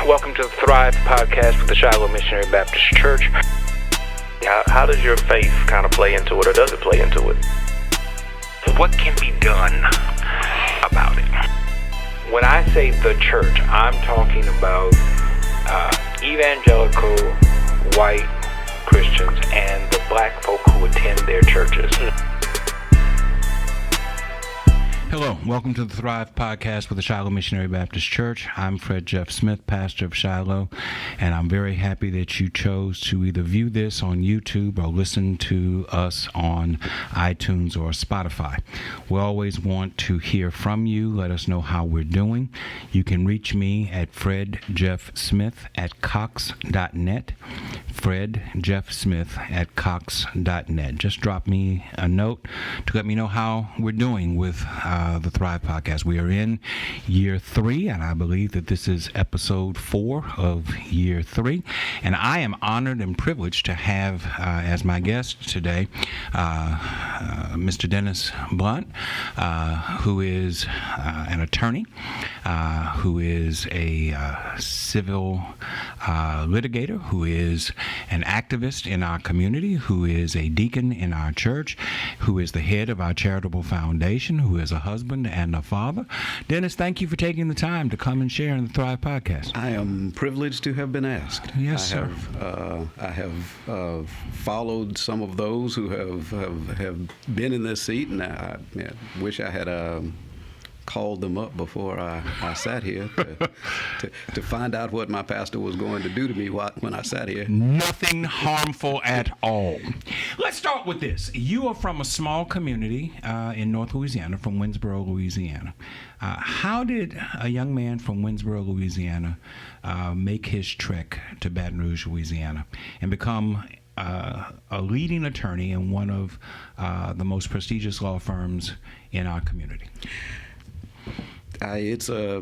Welcome to the Thrive podcast with the Shiloh Missionary Baptist Church. How does your faith kind of play into it, or does it play into it? What can be done about it? When I say the church, I'm talking about evangelical white Christians and the black folk who attend their churches. Hello, welcome to the Thrive podcast with the Shiloh Missionary Baptist Church. I'm Fred Jeff Smith, pastor of Shiloh, and I'm very happy that you chose to either view this on YouTube or listen to us on iTunes or Spotify. We always want to hear from you. Let us know how we're doing. You can reach me at fredjeffsmith@cox.net, fredjeffsmith@cox.net. Just drop me a note to let me know how we're doing with the Thrive podcast. We are in year 3, and I believe that this is episode 4 of year 3. And I am honored and privileged to have as my guest today Mr. Dennis Blunt, who is an attorney, who is a civil litigator, who is an activist in our community, who is a deacon in our church, who is the head of our charitable foundation, who is a husband and a father. Dennis, thank you for taking the time to come and share in the Thrive podcast. I am privileged to have been asked. Yes, sir. I have followed some of those who have been in this seat, and I wish I had called them up before I sat here to find out what my pastor was going to do to me when I sat here. Nothing harmful at all. Let's start with this. You are from a small community in North Louisiana, from Winsboro, Louisiana. How did a young man from Winsboro, Louisiana make his trek to Baton Rouge, Louisiana, and become a leading attorney in one of the most prestigious law firms in our community? It's a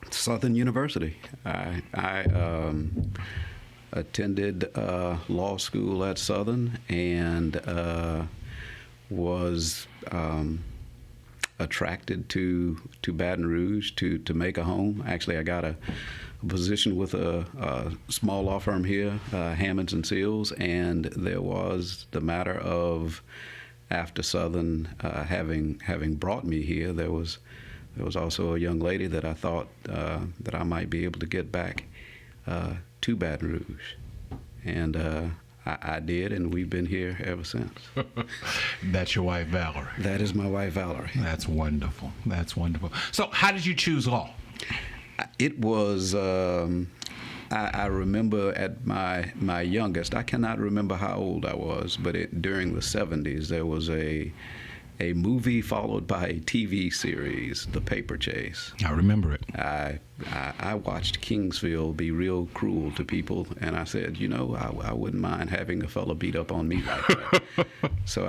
Southern University. I attended law school at Southern and was attracted to Baton Rouge to make a home. Actually, I got a position with a small law firm here, Hammonds and Seals, and there was the matter of, after Southern having brought me here, there was also a young lady that I thought that I might be able to get back to Baton Rouge, and I did, and we've been here ever since. That's your wife, Valerie. That is my wife, Valerie. That's wonderful. That's wonderful. So, how did you choose law? It was. I remember at my youngest, I cannot remember how old I was, but during the 70s, there was a movie followed by a TV series, The Paper Chase. I remember it. I watched Kingsville be real cruel to people, and I said, I wouldn't mind having a fella beat up on me like that. So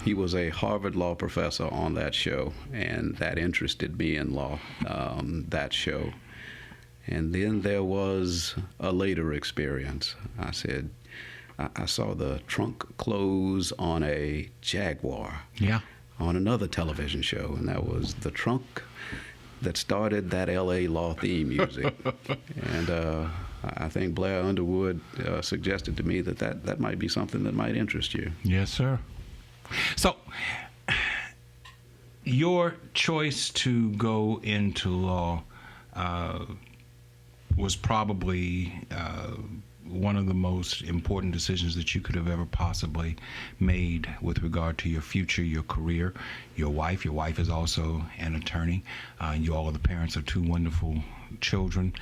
he was a Harvard law professor on that show, and that interested me in law, that show. And then there was a later experience. I said, I saw the trunk close on a Jaguar. Yeah. On another television show, and that was the trunk that started that L.A. law theme music. And I think Blair Underwood suggested to me that might be something that might interest you. Yes, sir. So, your choice to go into law was probably one of the most important decisions that you could have ever possibly made with regard to your future, your career, your wife. Your wife is also an attorney. You all are the parents of 2 wonderful children.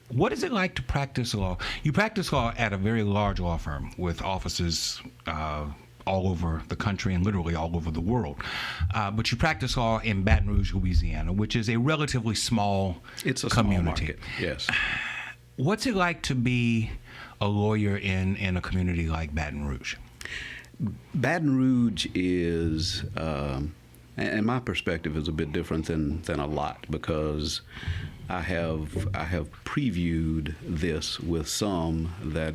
What is it like to practice law? You practice law at a very large law firm with offices all over the country and literally all over the world. But you practice law in Baton Rouge, Louisiana, which is a relatively small community. It's a small market, yes. What's it like to be a lawyer in a community like Baton Rouge? Baton Rouge is, and my perspective is a bit different than a lot, because I have previewed this with some that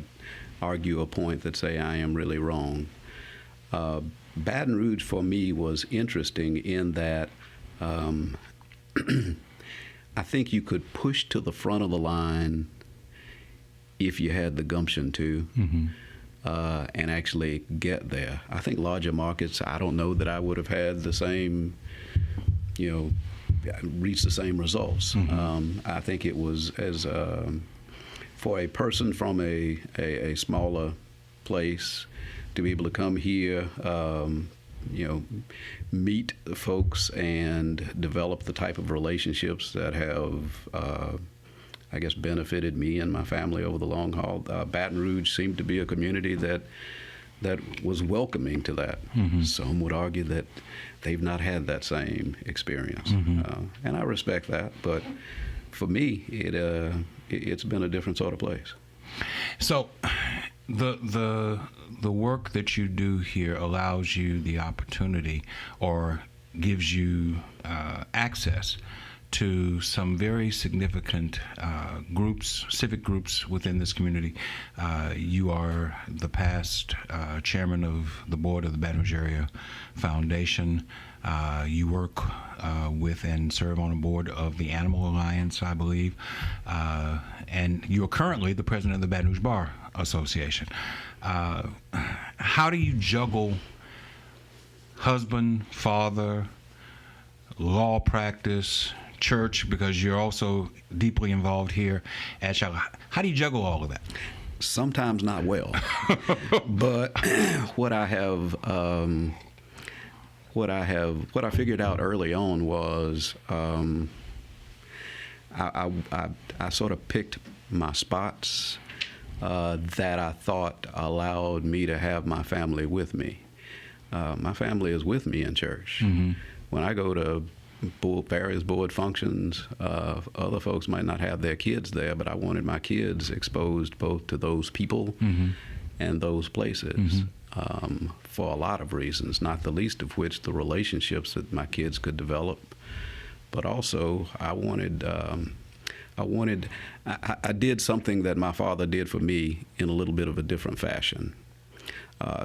argue a point that say I am really wrong. Baton Rouge for me was interesting in that I think you could push to the front of the line if you had the gumption to. And actually get there. I think larger markets, I don't know that I would have had the same, reached the same results. I think it was as for a person from a smaller place to be able to come here, meet the folks and develop the type of relationships that have I guess benefited me and my family over the long haul. Baton Rouge seemed to be a community that was welcoming to that. Some would argue that they've not had that same experience, and I respect that. But for me, it's been a different sort of place. So, the work that you do here allows you the opportunity, or gives you access to some very significant groups, civic groups within this community. You are the past chairman of the board of the Baton Rouge Area Foundation. You work with and serve on a board of the Animal Alliance, I believe. And you are currently the president of the Baton Rouge Bar Association. How do you juggle husband, father, law practice, church, because you're also deeply involved here at Shiloh? How do you juggle all of that? Sometimes not well. But what I figured out early on was I sort of picked my spots that I thought allowed me to have my family with me. My family is with me in church. When I go to various board functions, other folks might not have their kids there, but I wanted my kids exposed both to those people and those places for a lot of reasons, not the least of which the relationships that my kids could develop. But also, I did something that my father did for me in a little bit of a different fashion.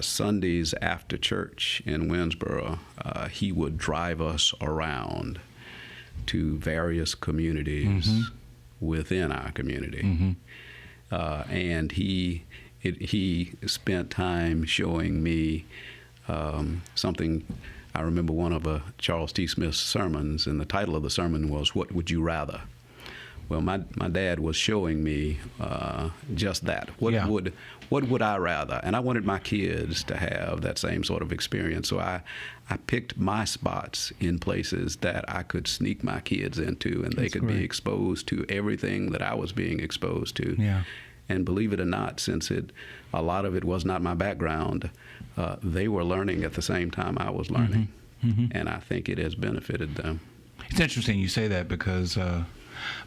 Sundays after church in Winsboro, he would drive us around to various communities within our community. And he spent time showing me something. I remember one of Charles T. Smith's sermons, and the title of the sermon was, "What Would You Rather?" Well, my dad was showing me just that. What would I rather? And I wanted my kids to have that same sort of experience. So I picked my spots in places that I could sneak my kids into, and they could be exposed to everything that I was being exposed to. Yeah. And believe it or not, since a lot of it was not my background, they were learning at the same time I was learning. And I think it has benefited them. It's interesting you say that, because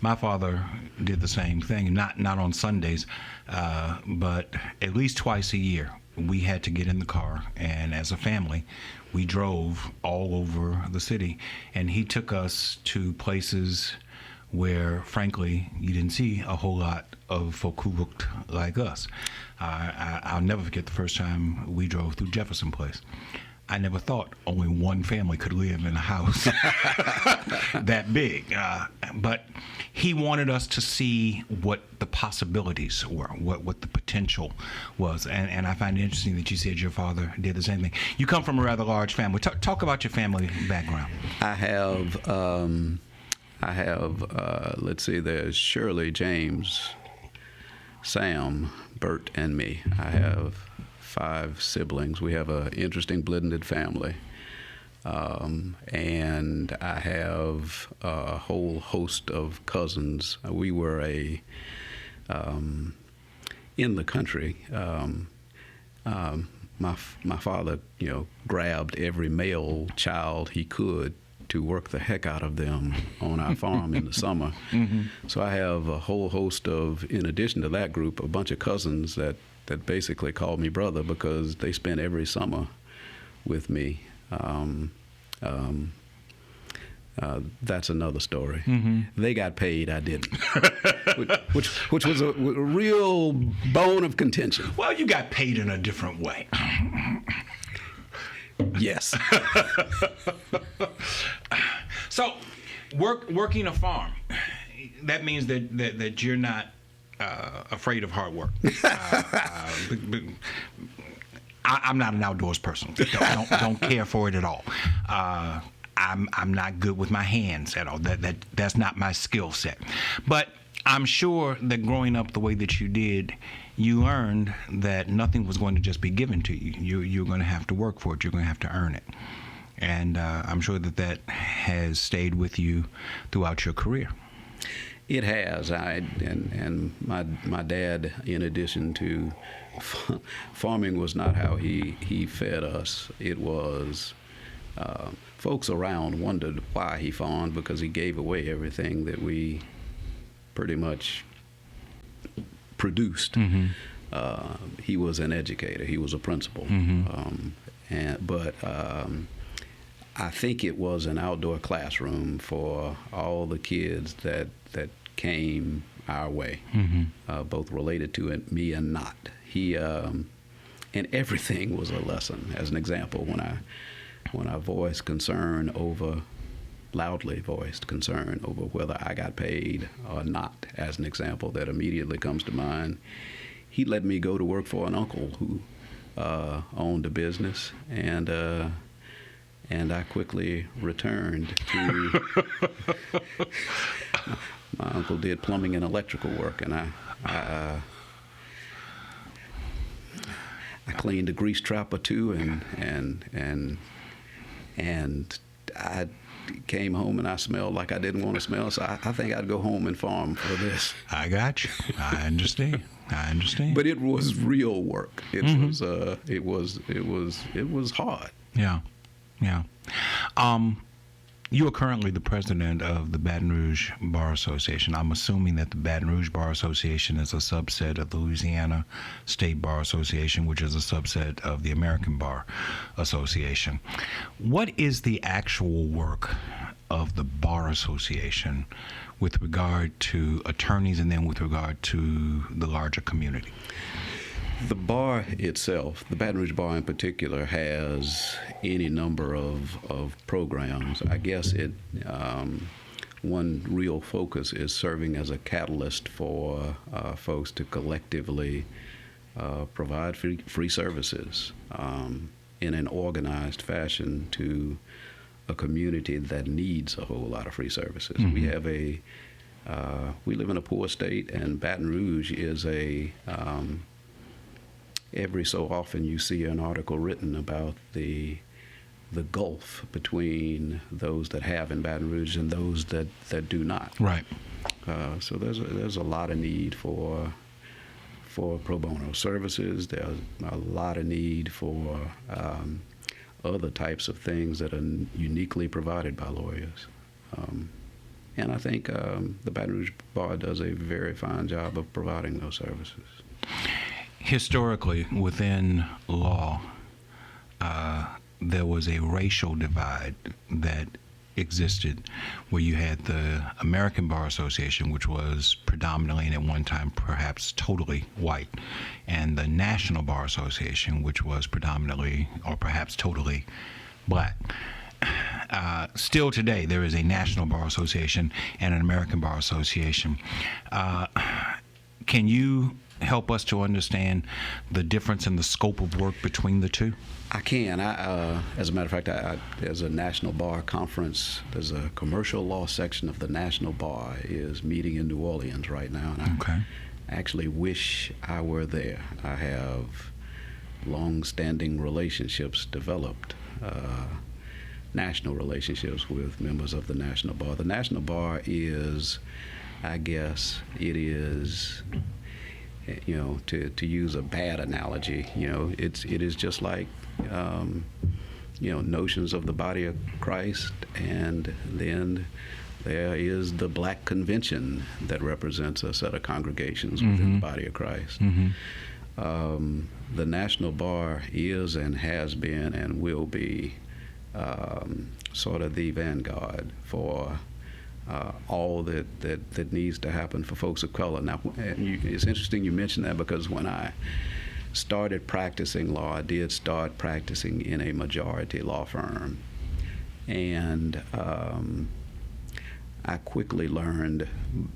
my father did the same thing, not on Sundays, but at least twice a year. We had to get in the car, and as a family, we drove all over the city. And he took us to places where, frankly, you didn't see a whole lot of folk who looked like us. I'll never forget the first time we drove through Jefferson Place. I never thought only one family could live in a house that big. But he wanted us to see what the possibilities were, what the potential was. And I find it interesting that you said your father did the same thing. You come from a rather large family. Talk about your family background. I have, let's see, there's Shirley, James, Sam, Bert, and me. I have 5 siblings. We have an interesting blended family. And I have a whole host of cousins. We were in the country. My father, grabbed every male child he could to work the heck out of them on our farm in the summer. So I have a whole host of, in addition to that group, a bunch of cousins that basically called me brother because they spent every summer with me. That's another story. They got paid, I didn't, which was a real bone of contention. Well, you got paid in a different way. Yes. So, working a farm, that means that you're not afraid of hard work. I'm not an outdoors person. Don't care for it at all. I'm not good with my hands at all. That's not my skill set. But I'm sure that growing up the way that you did, you learned that nothing was going to just be given to you. You're going to have to work for it. You're going to have to earn it. And I'm sure that has stayed with you throughout your career. It has. And my dad, in addition to farming, was not how he fed us. It was folks around wondered why he farmed, because he gave away everything that we pretty much produced. He was an educator. He was a principal. But I think it was an outdoor classroom for all the kids that came our way, both related to me and not. He and everything was a lesson. As an example, when I voiced concern over, loudly voiced concern over whether I got paid or not, as an example that immediately comes to mind, he let me go to work for an uncle who owned a business, and I quickly returned to. My uncle did plumbing and electrical work, and I cleaned a grease trap or two, and I came home and I smelled like I didn't want to smell, so I think I'd go home and farm for this. I got you. I understand. But it was real work. It was hard. Yeah. You are currently the president of the Baton Rouge Bar Association. I'm assuming that the Baton Rouge Bar Association is a subset of the Louisiana State Bar Association, which is a subset of the American Bar Association. What is the actual work of the Bar Association with regard to attorneys and then with regard to the larger community? The bar itself, the Baton Rouge Bar in particular, has any number of programs. I guess one real focus is serving as a catalyst for folks to collectively provide free services in an organized fashion to a community that needs a whole lot of free services. We have we live in a poor state, and Baton Rouge is every so often you see an article written about the gulf between those that have in Baton Rouge and those that do not. Right. So there's a lot of need for pro bono services. There's a lot of need for other types of things that are uniquely provided by lawyers. And I think the Baton Rouge Bar does a very fine job of providing those services. Historically, within law, there was a racial divide that existed where you had the American Bar Association, which was predominantly and at one time perhaps totally white, and the National Bar Association, which was predominantly or perhaps totally black. Still today, there is a National Bar Association and an American Bar Association. Can you help us to understand the difference in the scope of work between the two? I can. As a matter of fact, there's a National Bar Conference. There's a commercial law section of the National Bar is meeting in New Orleans right now, and I actually wish I were there. I have long-standing relationships developed, national relationships with members of the National Bar. The National Bar is, I guess, it is, to use a bad analogy, it is just like, notions of the body of Christ, and then there is the Black Convention that represents a set of congregations within the body of Christ. The National Bar is and has been and will be sort of the vanguard for all that needs to happen for folks of color. Now, it's interesting you mentioned that, because when I started practicing law, I did start practicing in a majority law firm, and I quickly learned,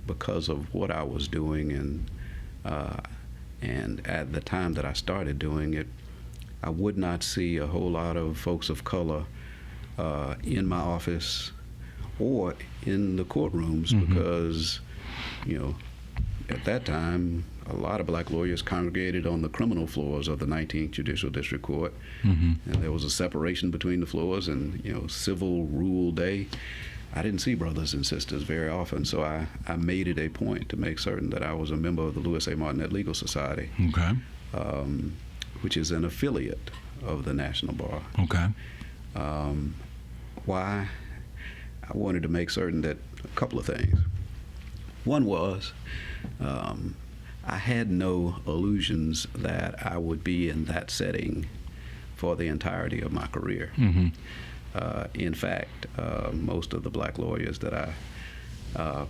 because of what I was doing, and at the time that I started doing it, I would not see a whole lot of folks of color in my office or in the courtrooms, because, at that time, a lot of black lawyers congregated on the criminal floors of the 19th Judicial District Court, and there was a separation between the floors, and, civil rule day, I didn't see brothers and sisters very often, so I made it a point to make certain that I was a member of the Louis A. Martinet Legal Society, which is an affiliate of the National Bar. Okay. Why? I wanted to make certain that a couple of things. One was, I had no illusions that I would be in that setting for the entirety of my career. In fact, most of the black lawyers that I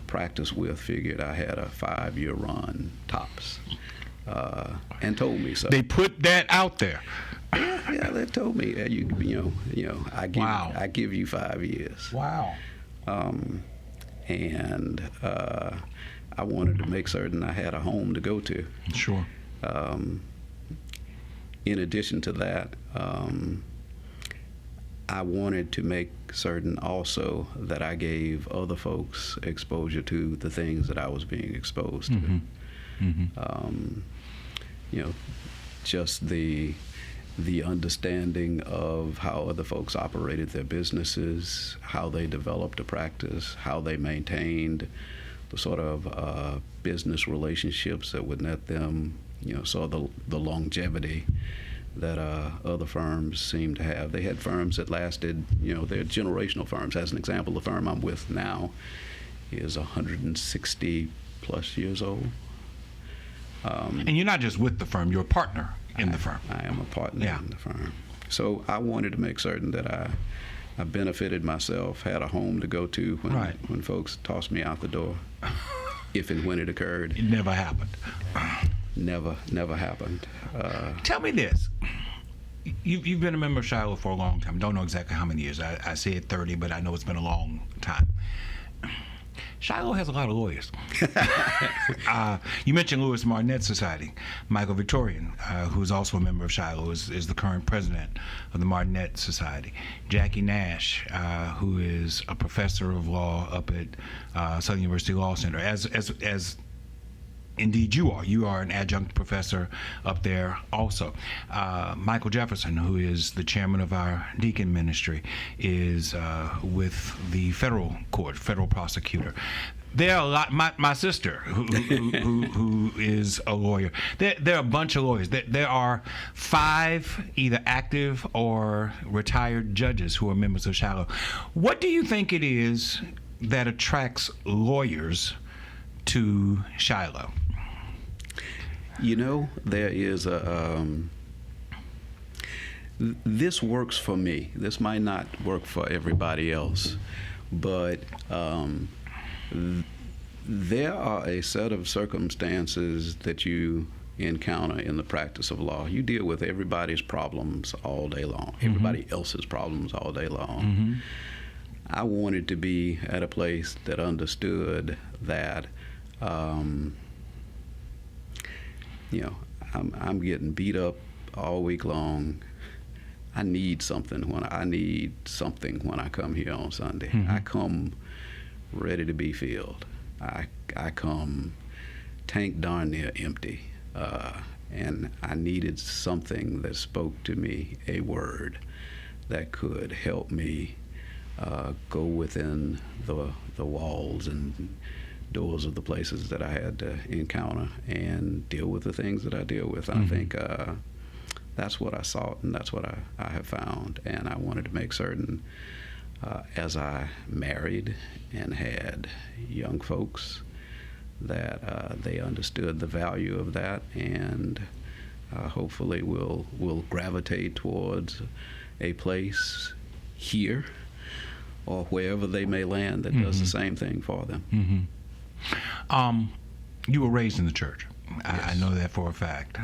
practiced with figured I had a 5-year run tops, and told me so. They put that out there. Yeah, they told me, I give you 5 years. Wow. And I wanted to make certain I had a home to go to. Sure. In addition to that, I wanted to make certain also that I gave other folks exposure to the things that I was being exposed to. Just the understanding of how other folks operated their businesses, how they developed a practice, how they maintained the sort of business relationships that would net them, saw the longevity that other firms seem to have. They had firms that lasted, they're generational firms. As an example, the firm I'm with now is 160 plus years old. And you're not just with the firm, you're a partner in the firm. I am a partner in the firm. So I wanted to make certain that I benefited myself, had a home to go to when folks tossed me out the door, if and when it occurred. It never happened. Never happened. Tell me this. You've been a member of Shiloh for a long time. Don't know exactly how many years. I said 30, but I know it's been a long time. Shiloh has a lot of lawyers. You mentioned Louis Martinet Society. Michael Victorian, who is also a member of Shiloh, is the current president of the Martinet Society. Jackie Nash, who is a professor of law up at Southern University Law Center, as indeed you are. You are an adjunct professor up there also. Michael Jefferson, who is the chairman of our deacon ministry, is with the federal court, federal prosecutor. There are a lot. My sister, who is a lawyer. There are a bunch of lawyers. There are 5 either active or retired judges who are members of Shiloh. What do you think it is that attracts lawyers to Shiloh? There is this works for me. This might not work for everybody else, but there are a set of circumstances that you encounter in the practice of law. You deal with everybody's problems all day long, everybody else's problems all day long. I wanted to be at a place that understood that I'm getting beat up all week long. I need something when I come here on Sunday. I come ready to be filled. I come tank darn near empty, and I needed something that spoke to me, a word that could help me go within the walls and doors of the places that I had to encounter and deal with the things that I deal with. I think that's what I sought, and that's what I have found. And I wanted to make certain, as I married and had young folks, that they understood the value of that, and hopefully will gravitate towards a place here or wherever they may land that does the same thing for them. You were raised in the church. Yes. I know that for a fact.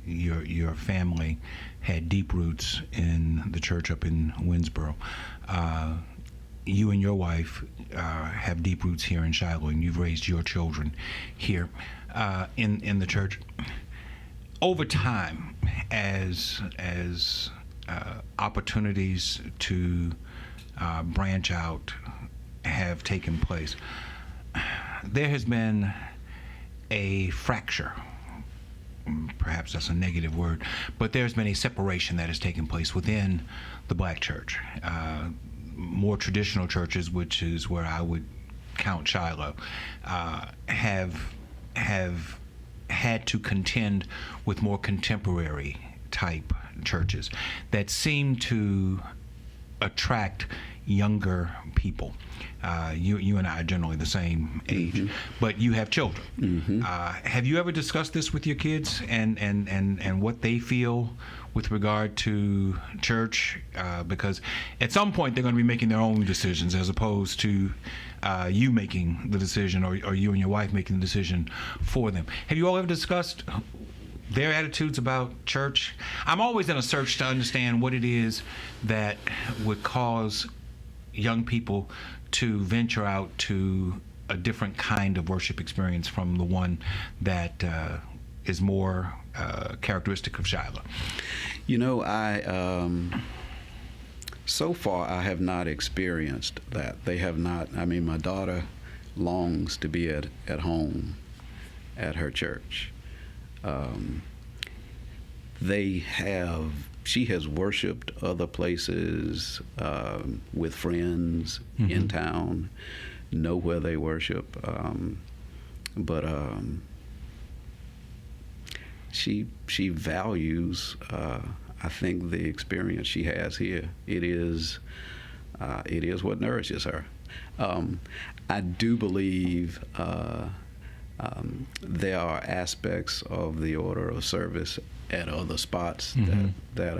Your family had deep roots in the church up in Winsboro. you and your wife have deep roots here in Shiloh, and you've raised your children here in the church. Over time, as opportunities to branch out have taken place, there has been a fracture. Perhaps that's a negative word, but there's been a separation that has taken place within the black church. More traditional churches, which is where I would count Shiloh, have had to contend with more contemporary type churches that seem to attract younger people. You and I are generally the same age, but you have children. Have you ever discussed this with your kids and what they feel with regard to church? Because at some point they're going to be making their own decisions as opposed to you making the decision or you and your wife making the decision for them. Have you all ever discussed their attitudes about church? I'm always in a search to understand what it is that would cause young people to venture out to a different kind of worship experience from the one that is more characteristic of Shiloh. You know, so far I have not experienced that. They have not. I mean, my daughter longs to be at home at her church. She has worshiped other places with friends in town, know where they worship, but she values, I think, the experience she has here. It is what nourishes her. I do believe there are aspects of the order of service at other spots that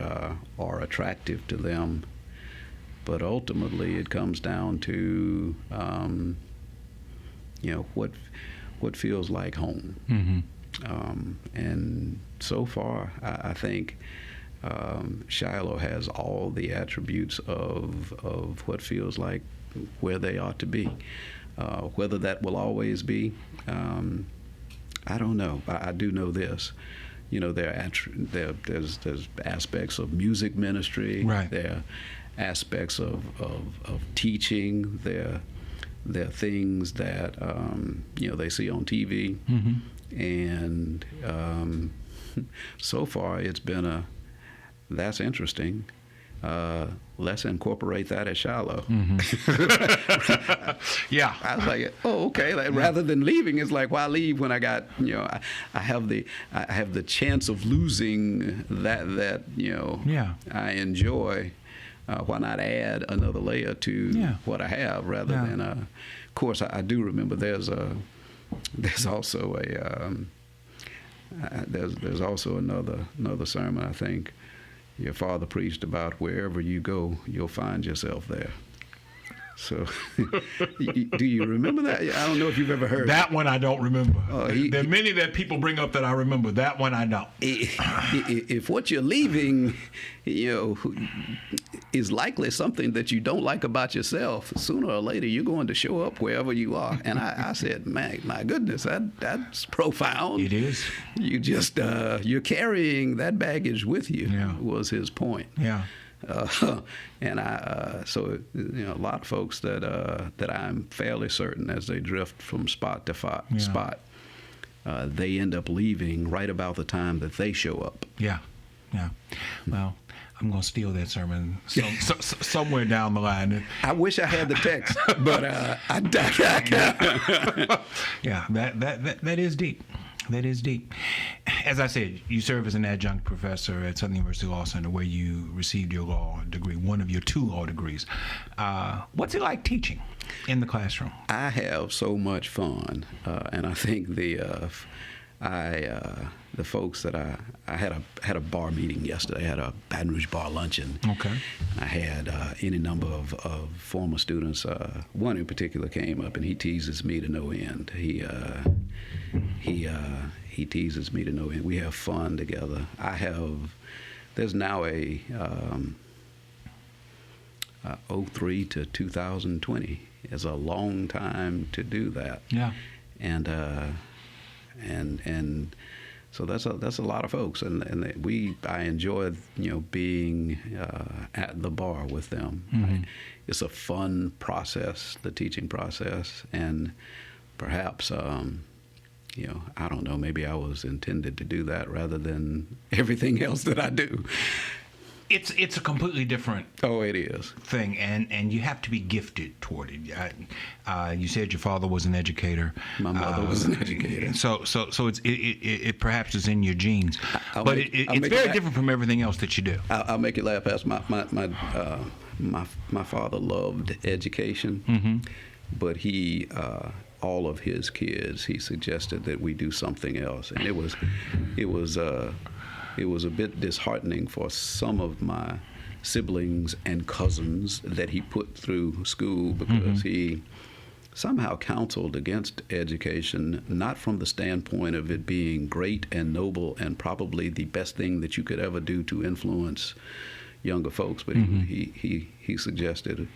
are attractive to them, but ultimately it comes down to what feels like home. And so far, I think Shiloh has all the attributes of what feels like where they ought to be. Whether that will always be, I don't know. I do know this. You know, there's aspects of music ministry. Right. There are aspects of teaching. There are things that they see on TV, and so far it's been that's interesting. Let's incorporate that at Shiloh. Yeah. I was like, oh, okay. Like, rather than leaving, it's like, why leave when I got, I have the chance of losing that I enjoy. Why not add another layer to what I have rather than, of course, I do remember there's also another sermon, I think. Your father preached about wherever you go, you'll find yourself there. So, do you remember that? I don't know if you've ever heard that one. I don't remember. There are many that people bring up that I remember. That one I don't. If what you're leaving, is likely something that you don't like about yourself, sooner or later you're going to show up wherever you are. And I said, my goodness, that's profound. It is. You just you're carrying that baggage with you. Yeah. Was his point. Yeah. And so a lot of folks that I'm fairly certain as they drift from spot to spot, they end up leaving right about the time that they show up. Yeah. Well, I'm going to steal that sermon somewhere down the line. I wish I had the text, but I don't. Yeah, that is deep. That is deep. As I said, you serve as an adjunct professor at Southern University Law Center, where you received your law degree, one of your 2 law degrees. What's it like teaching in the classroom? I have so much fun, and I think the folks that I had a bar meeting yesterday. I had a Baton Rouge bar luncheon. Okay. I had any number of former students. One in particular came up and he teases me to no end. He teases me to no end. We have fun together. There's now a '03 to 2020 is a long time to do that. Yeah. And so that's a lot of folks, and I enjoy being at the bar with them. Mm-hmm. It's a fun process, the teaching process, and perhaps I don't know, maybe I was intended to do that rather than everything else that I do. It's a completely different It is thing, and you have to be gifted toward it. You said your father was an educator. My mother was an educator. So it perhaps is in your genes, but it's very different from everything else that you do. I'll make you laugh. As my father loved education, Mm-hmm. but he all of his kids, he suggested that we do something else, and it was a bit disheartening for some of my siblings and cousins that he put through school, because he somehow counseled against education, not from the standpoint of it being great and noble and probably the best thing that you could ever do to influence younger folks, but he suggested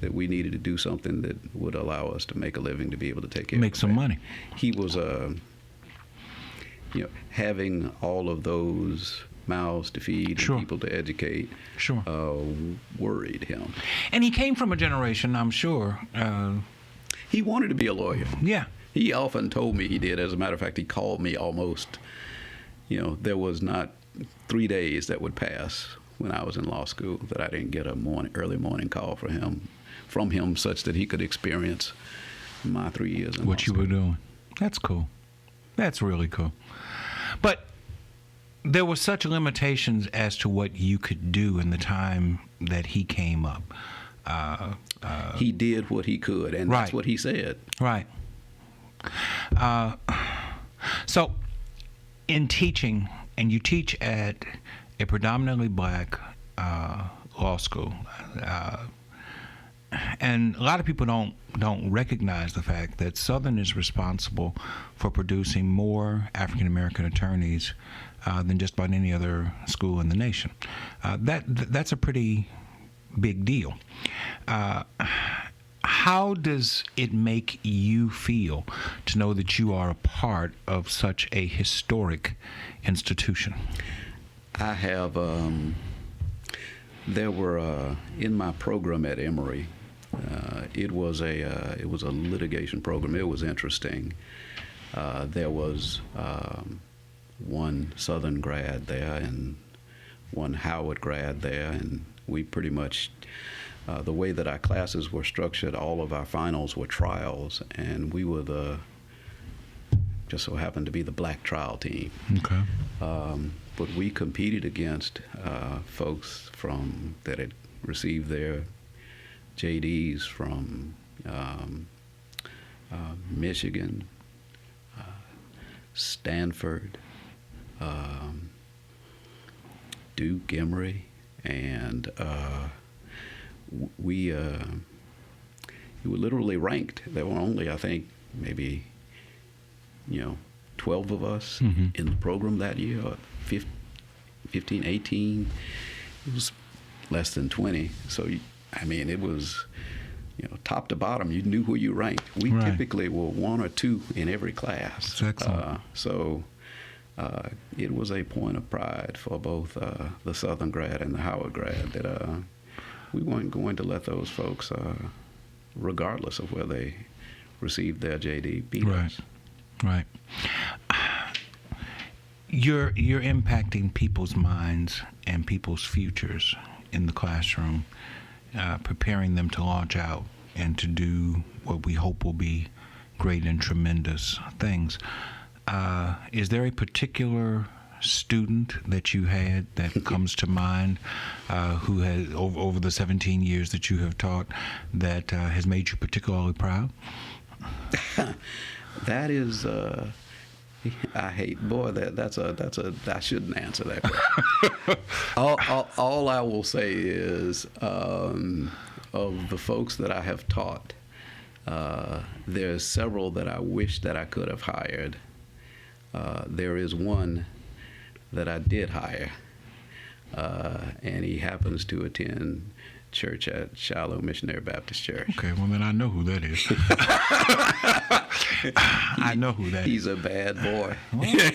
that we needed to do something that would allow us to make a living, to be able to take care Make of some money. He was having all of those mouths to feed Sure. and people to educate, Sure. worried him. And he came from a generation, I'm sure. He wanted to be a lawyer. Yeah. He often told me he did. As a matter of fact, he called me almost, there was not 3 days that would pass when I was in law school that I didn't get a early morning call from him such that he could experience my 3 years in law What you school. were doing. That's cool. That's really cool. But there were such limitations as to what you could do in the time that he came up. He did what he could, and Right. that's what he said. Right. So, in teaching, and you teach at a predominantly black law school, and a lot of people don't recognize the fact that Southern is responsible for producing more African American attorneys than just about any other school in the nation. That's a pretty big deal. How does it make you feel to know that you are a part of such a historic institution? I have. There were in my program at Emory. It was a litigation program. It was interesting. There was one Southern grad there and one Howard grad there, and we pretty much, the way that our classes were structured, all of our finals were trials, and we were just so happened to be the black trial team. Okay. But we competed against folks that had received their JDs from Michigan, Stanford, Duke, Emory, and we were literally ranked. There were only, I think, maybe 12 of us in the program that year, or 15, 18. It was less than 20. So, it was, top to bottom, you knew where you ranked. We Right. typically were 1 or 2 in every class. That's excellent. It was a point of pride for both the Southern grad and the Howard grad that we weren't going to let those folks, regardless of where they received their JD, beat us. Right. You're impacting people's minds and people's futures in the classroom, preparing them to launch out and to do what we hope will be great and tremendous things. Is there a particular student that you had that comes to mind who has, over the 17 years that you have taught, that has made you particularly proud? That is, I hate, boy, I shouldn't answer that question. all I will say is, of the folks that I have taught, there's several that I wish that I could have hired. There is one that I did hire, and he happens to attend church at Shiloh Missionary Baptist Church. Okay, well then I know who that is. I know who that is. He's a bad boy. Well,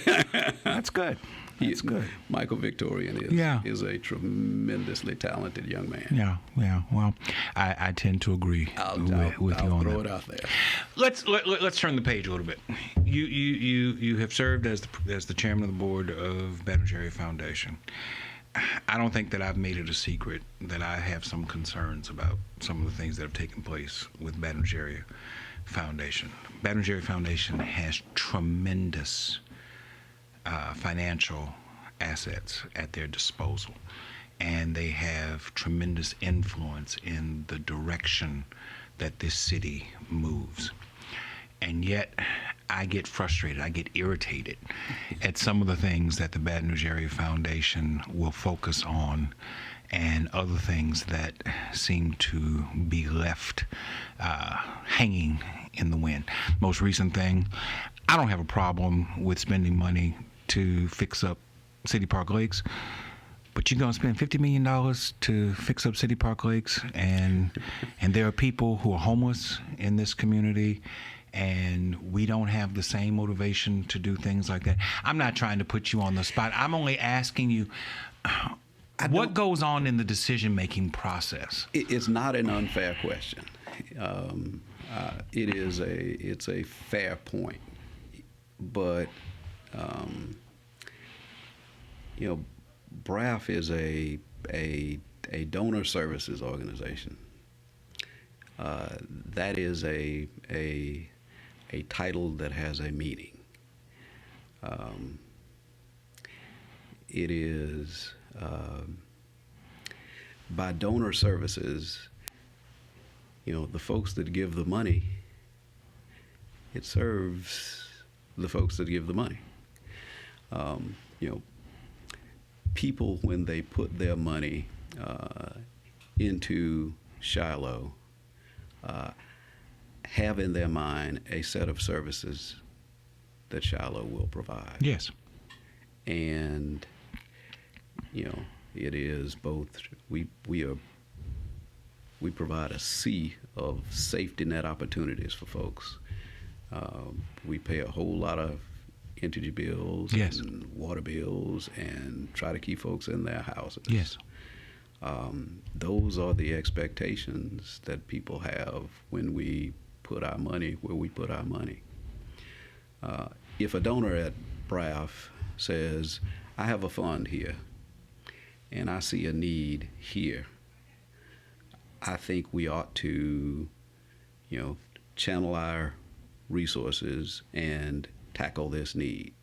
that's good. That's good. Michael Victorian is a tremendously talented young man. Yeah. Well, I tend to agree with you on that. I'll throw it out there. Let's turn the page a little bit. You have served as the chairman of the board of B.R.A.F. Foundation. I don't think that I've made it a secret that I have some concerns about some of the things that have taken place with B.R.A.F. Foundation. B.R.A.F. Foundation has tremendous financial assets at their disposal, and they have tremendous influence in the direction that this city moves. And yet I get frustrated, I get irritated at some of the things that the B.R.A.F. Foundation will focus on and other things that seem to be left hanging in the wind. Most recent thing, I don't have a problem with spending money to fix up City Park Lakes, but you're going to spend $50 million to fix up City Park Lakes, and there are people who are homeless in this community, and we don't have the same motivation to do things like that. I'm not trying to put you on the spot. I'm only asking you, what goes on in the decision-making process? It's not an unfair question. It's a fair point, but B.R.A.F. is a donor services organization. That is a title that has a meaning. It is by donor services, the folks that give the money, it serves the folks that give the money. People, when they put their money into Shiloh, have in their mind a set of services that Shiloh will provide. Yes. And, it is both, we provide a sea of safety net opportunities for folks. We pay a whole lot of energy bills and water bills and try to keep folks in their houses. Yes. Those are the expectations that people have when we put our money where we put our money. If a donor at B.R.A.F. says, I have a fund here and I see a need here, I think we ought to, channel our resources and tackle this need.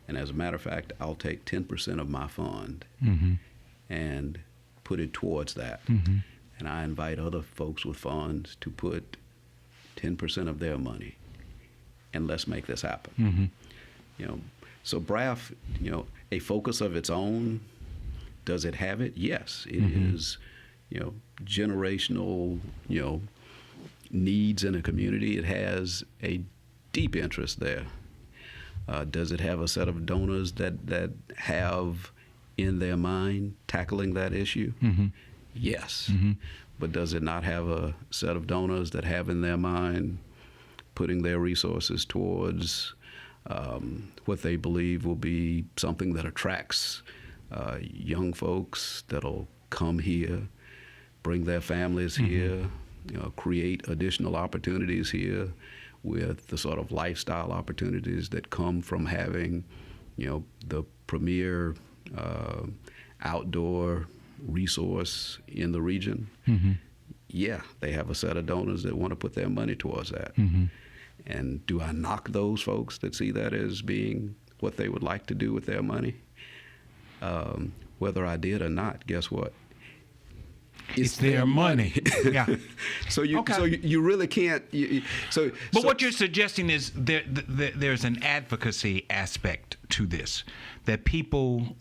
And as a matter of fact, I'll take 10% of my fund and put it towards that. And I invite other folks with funds to put 10% of their money, and let's make this happen. So B.R.A.F., a focus of its own, does it have it? Yes, it is, generational, needs in a community. It has a deep interest there. Does it have a set of donors that have in their mind tackling that issue? Yes. But does it not have a set of donors that have in their mind putting their resources towards what they believe will be something that attracts young folks that'll come here, bring their families here, create additional opportunities here with the sort of lifestyle opportunities that come from having, the premier outdoor resource in the region? Yeah, they have a set of donors that want to put their money towards that. And do I knock those folks that see that as being what they would like to do with their money? Whether I did or not, guess what? It's their money. Yeah. So you really can't. But what you're suggesting is there's an advocacy aspect to this, that people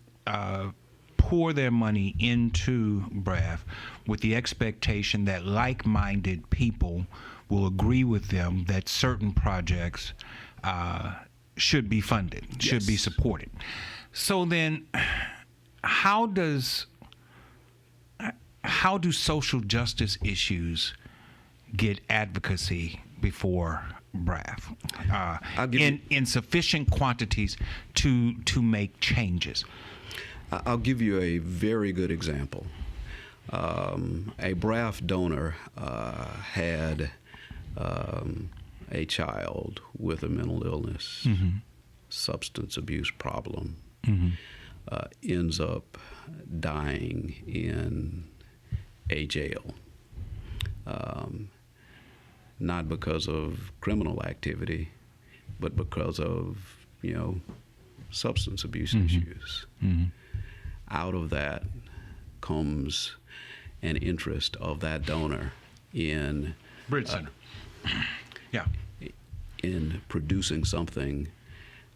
pour their money into B.R.A.F. with the expectation that like-minded people will agree with them that certain projects should be funded, should be supported. So then, how how do social justice issues get advocacy before B.R.A.F. In sufficient quantities to make changes? I'll give you a very good example. A B.R.A.F. donor had a child with a mental illness, Mm-hmm. substance abuse problem, Mm-hmm. ends up dying in a jail. Not because of criminal activity, but because of, substance abuse Mm-hmm. issues. Mm-hmm. Out of that comes an interest of that donor in Bridge Center. Yeah. in producing something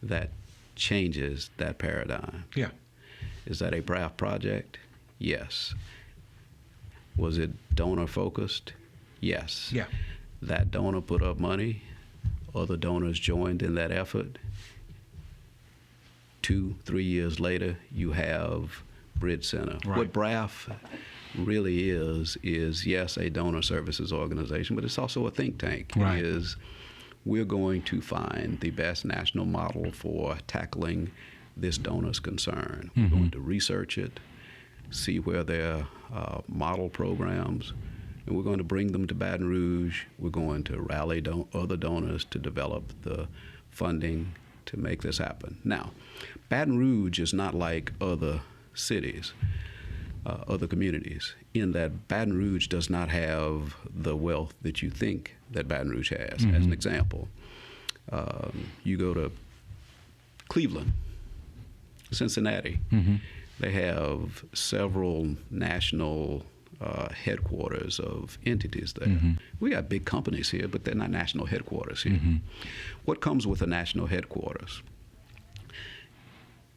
that changes that paradigm. Yeah. Is that a B.R.A.F. project? Yes. Was it donor focused? Yes. Yeah. That donor put up money. Other donors joined in that effort. 2-3 years later, you have Bridge Center. Right. What B.R.A.F. really is yes, a donor services organization, but it's also a think tank. Right. It is, we're going to find the best national model for tackling this donor's concern. Mm-hmm. We're going to research it, see where there are model programs, and we're going to bring them to Baton Rouge. We're going to rally other donors to develop the funding to make this happen. Now, Baton Rouge is not like other cities, other communities, in that Baton Rouge does not have the wealth that you think that Baton Rouge has. Mm-hmm. As an example, you go to Cleveland, Cincinnati, Mm-hmm. they have several national headquarters of entities there. Mm-hmm. We got big companies here, but they're not national headquarters here. Mm-hmm. What comes with a national headquarters?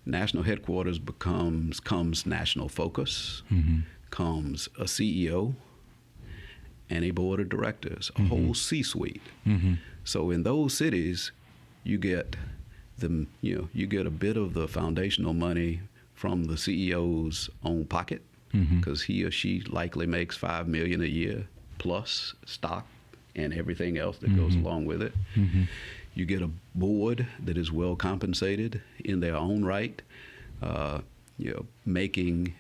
National headquarters comes national focus, Mm-hmm. comes a CEO and a board of directors, a Mm-hmm. whole C-suite. Mm-hmm. So in those cities, you get you get a bit of the foundational money from the CEO's own pocket, because he or she likely makes $5 million a year plus stock and everything else that goes along with it. Mm-hmm. You get a board that is well compensated in their own right, making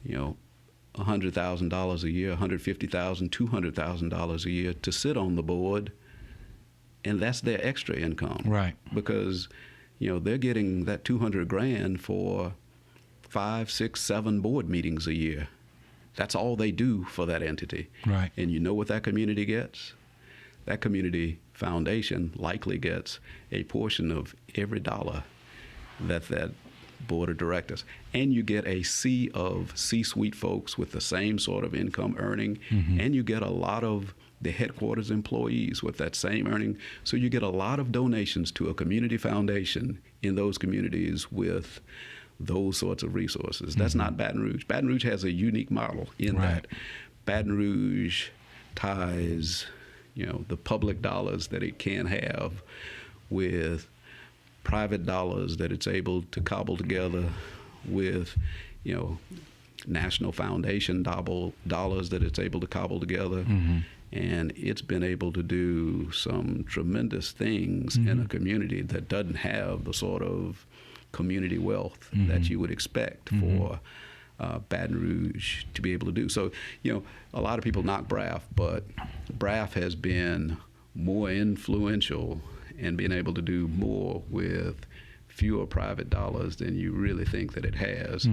$100,000 a year, $150,000, $200,000 a year to sit on the board, and that's their extra income. Right. Because they're getting that $200,000 for 5, 6, 7 board meetings a year. That's all they do for that entity. Right. And you know what that community gets? That community foundation likely gets a portion of every dollar that board of directors. And you get a sea of C-suite folks with the same sort of income earning, and you get a lot of the headquarters employees with that same earning. So you get a lot of donations to a community foundation in those communities with those sorts of resources. That's not Baton Rouge. Baton Rouge has a unique model in that Baton Rouge ties, the public dollars that it can have with private dollars that it's able to cobble together with, national foundation dollars that it's able to cobble together. And it's been able to do some tremendous things in a community that doesn't have the sort of community wealth that you would expect for Baton Rouge to be able to do. So, a lot of people knock B.R.A.F., but B.R.A.F. has been more influential and being able to do more with fewer private dollars than you really think that it has,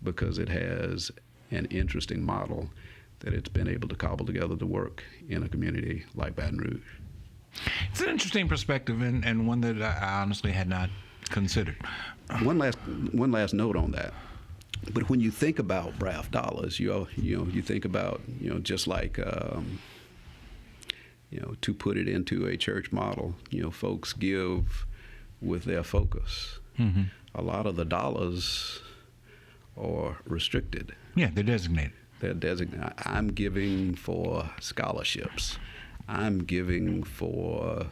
because it has an interesting model that it's been able to cobble together to work in a community like Baton Rouge. It's an interesting perspective, and one that I honestly had not considered. One last note on that. But when you think about B.R.A.F. dollars, you think about just like to put it into a church model, folks give with their focus. A lot of the dollars are restricted. Yeah, they're designated. They're designated. I'm giving for scholarships. I'm giving for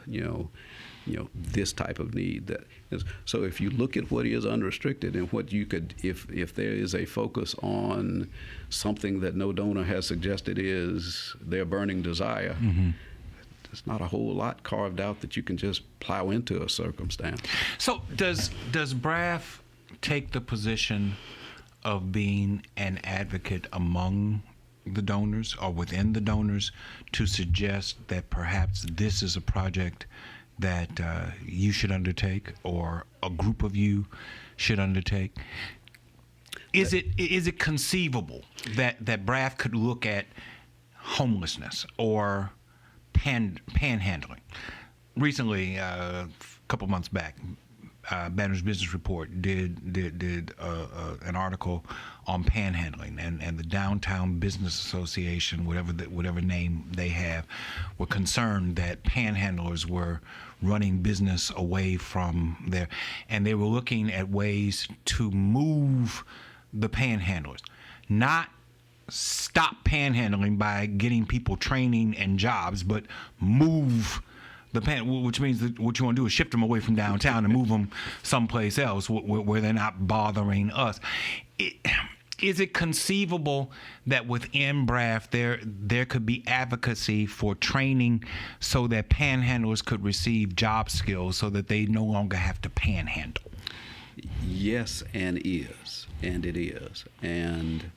this type of need. That is, so if you look at what is unrestricted and what you could, if there is a focus on something that no donor has suggested is their burning desire, there's not a whole lot carved out that you can just plow into a circumstance. So does B.R.A.F. take the position of being an advocate among the donors or within the donors to suggest that perhaps this is a project that you should undertake or a group of you should undertake? Is it conceivable that B.R.A.F. could look at homelessness or panhandling? Recently, a couple months back, Baton Rouge Business Report did an article on panhandling, and the Downtown Business Association, whatever name they have, were concerned that panhandlers were running business away from there, and they were looking at ways to move the panhandlers, not stop panhandling by getting people training and jobs, but move the which means that what you want to do is shift them away from downtown and move them someplace else where they're not bothering us. Is it conceivable that within B.R.A.F. there could be advocacy for training so that panhandlers could receive job skills so that they no longer have to panhandle? Yes, and it is, and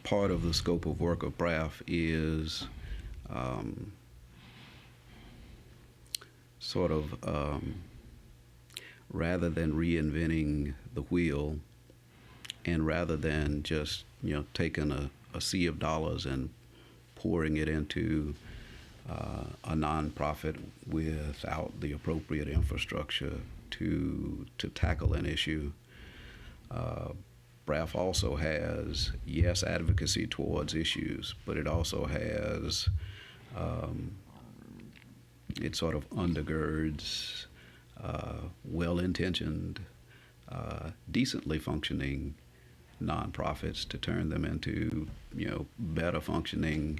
part of the scope of work of B.R.A.F. is rather than reinventing the wheel, and rather than just taking a sea of dollars and pouring it into a nonprofit without the appropriate infrastructure to tackle an issue. B.R.A.F. also has, yes, advocacy towards issues, but it also has, it sort of undergirds well-intentioned, decently functioning nonprofits to turn them into, better functioning,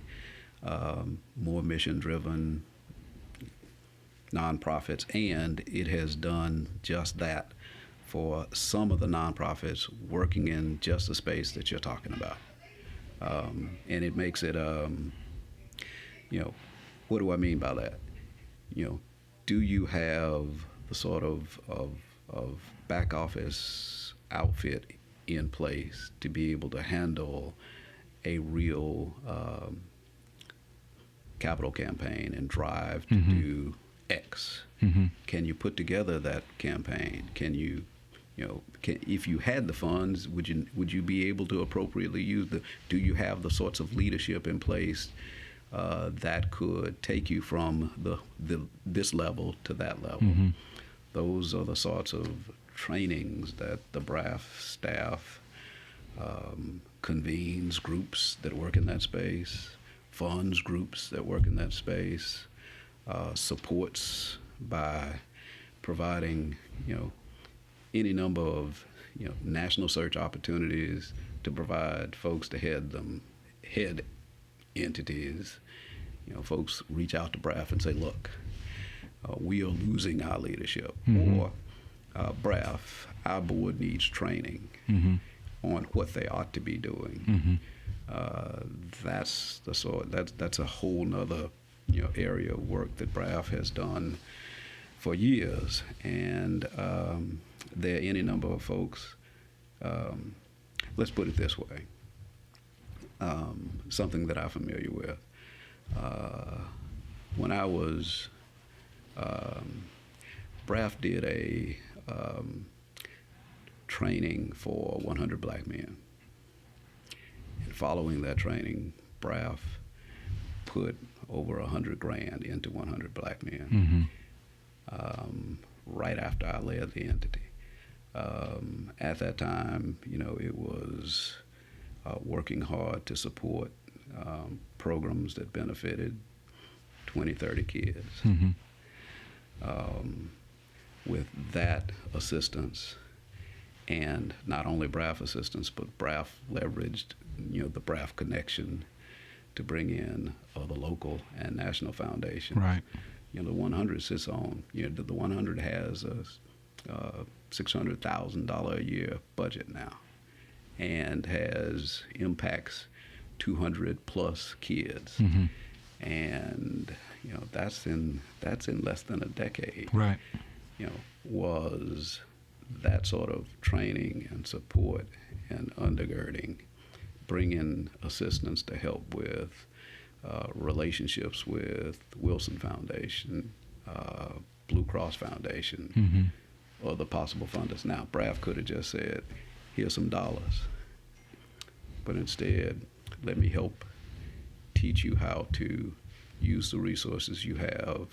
more mission-driven nonprofits. And it has done just that for some of the nonprofits working in just the space that you're talking about. And it makes it, what do I mean by that? Do you have the sort of back office outfit in place to be able to handle a real capital campaign and drive to do X? Can you put together that campaign? Can you, if you had the funds, would you be able to appropriately use do you have the sorts of leadership in place that could take you from this level to that level? Those are the sorts of trainings that the B.R.A.F. staff convenes groups that work in that space, funds groups that work in that space, supports by providing, any number of, national search opportunities to provide folks to head entities. Folks reach out to B.R.A.F. and say, look, we are losing our leadership, or B.R.A.F., our board needs training on what they ought to be doing. That's a whole nother area of work that B.R.A.F. has done for years, and there are any number of folks. Let's put it this way. Something that I'm familiar with. When I was, B.R.A.F. did a training for 100 black men. And following that training, B.R.A.F. put over $100,000 into 100 black men. Right after I led the entity. At that time, it was working hard to support programs that benefited 20, 30 kids. With that assistance, and not only B.R.A.F. assistance, but B.R.A.F. leveraged, the B.R.A.F. connection to bring in other local and national foundations. Right. The 100 sits on, the 100 has a $600,000 a year budget now, and impacts 200 plus kids, Mm-hmm. and that's in less than a decade. Right. Was that sort of training and support and undergirding, bringing assistance to help with relationships with Wilson Foundation, Blue Cross Foundation, Mm-hmm. or the possible funders. Now, B.R.A.F could have just said, here's some dollars. But instead, let me help teach you how to use the resources you have,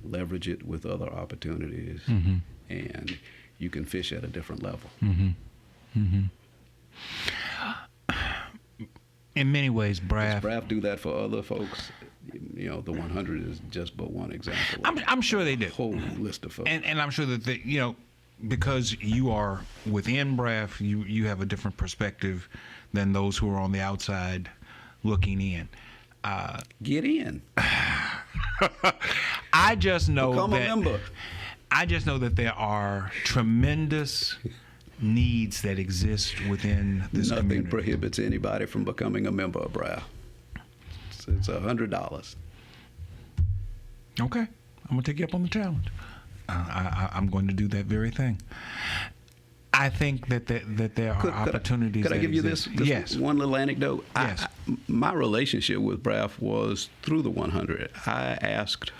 leverage it with other opportunities, Mm-hmm. and you can fish at a different level. Mm-hmm. Mm-hmm. In many ways, Does B.R.A.F. B.R.A.F do that for other folks? The 100 is just but one example. I'm sure they do. A whole list of folks. And I'm sure that because you are within B.R.A.F., you have a different perspective than those who are on the outside looking in. Get in. I just know Become a member. I just know that there are tremendous needs that exist within this Nothing community. prohibits anybody from becoming a member of B.R.A.F. It's $100. Okay, I'm gonna take you up on the challenge. I'm going to do that very thing. I think that there are opportunities. Could I give you this Yes. one little anecdote? Yes. My relationship with B.R.A.F was through the 100. I asked,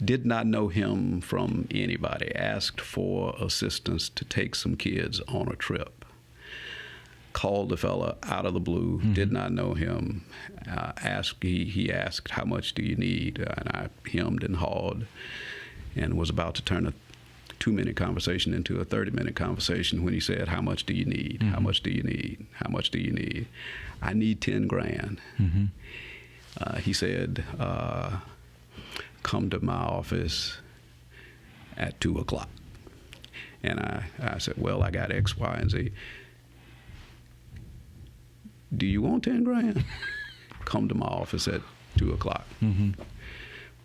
did not know him from anybody, asked for assistance to take some kids on a trip. Called the fella out of the blue, did not know him. He asked, how much do you need? And I hemmed and hawed and was about to turn a 2-minute conversation into a 30-minute conversation when he said, how much do you need? How much do you need? How much do you need? I need 10 grand. He said, come to my office at 2 o'clock. And I said, well, I got X, Y, and Z. Do you want 10 grand? Come to my office at 2 o'clock.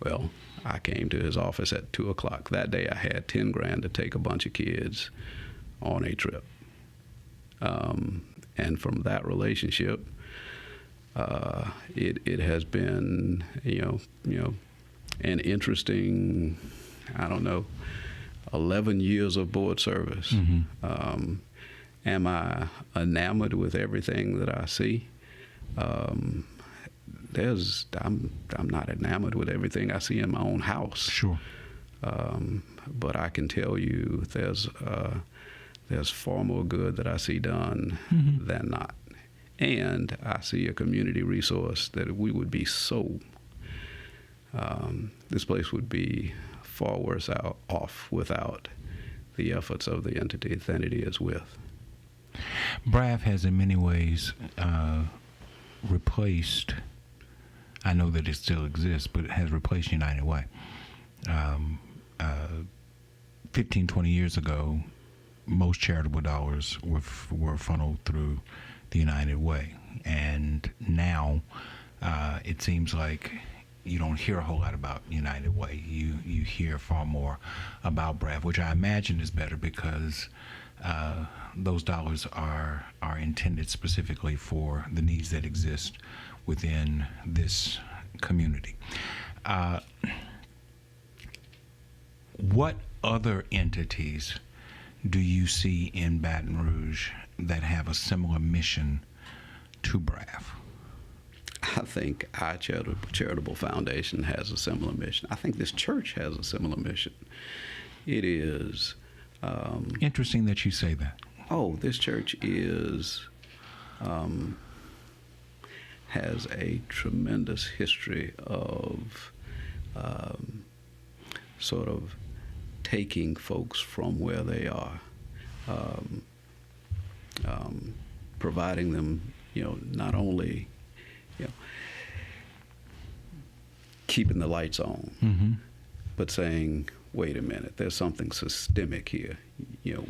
Well, I came to his office at 2 o'clock. That day I had 10 grand to take a bunch of kids on a trip. And from that relationship, it has been, an interesting, 11 years of board service. Am I enamored with everything that I see? I'm not enamored with everything I see in my own house. Sure. But I can tell you there's far more good that I see done than not. And I see a community resource that we would be this place would be far worse off without the efforts of the entity than it is with. B.R.A.F. has in many ways replaced, I know that it still exists, but it has replaced United Way. 15, 20 years ago, most charitable dollars were funneled through the United Way. And now it seems like you don't hear a whole lot about United Way. You hear far more about B.R.A.F., which I imagine is better because those dollars are intended specifically for the needs that exist within this community. What other entities do you see in Baton Rouge that have a similar mission to B.R.A.F.? I think our charitable foundation has a similar mission. I think this church has a similar mission. It is... Interesting that you say that. Oh, this church has a tremendous history of sort of taking folks from where they are, providing them, not only, keeping the lights on, but saying, wait a minute, there's something systemic here.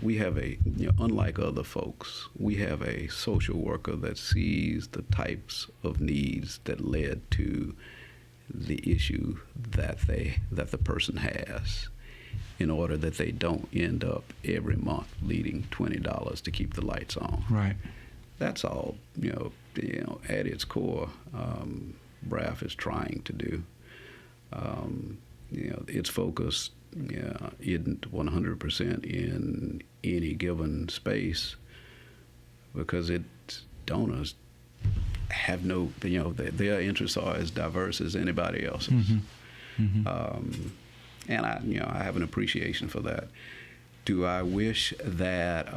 we have unlike other folks, we have a social worker that sees the types of needs that led to the issue that the person has, in order that they don't end up every month needing $20 to keep the lights on. Right. That's all, at its core, B.R.A.F is trying to do. Its focus isn't 100% in any given space, because its donors have no, their interests are as diverse as anybody else's. Mm-hmm. Mm-hmm. And I have an appreciation for that. Do I wish that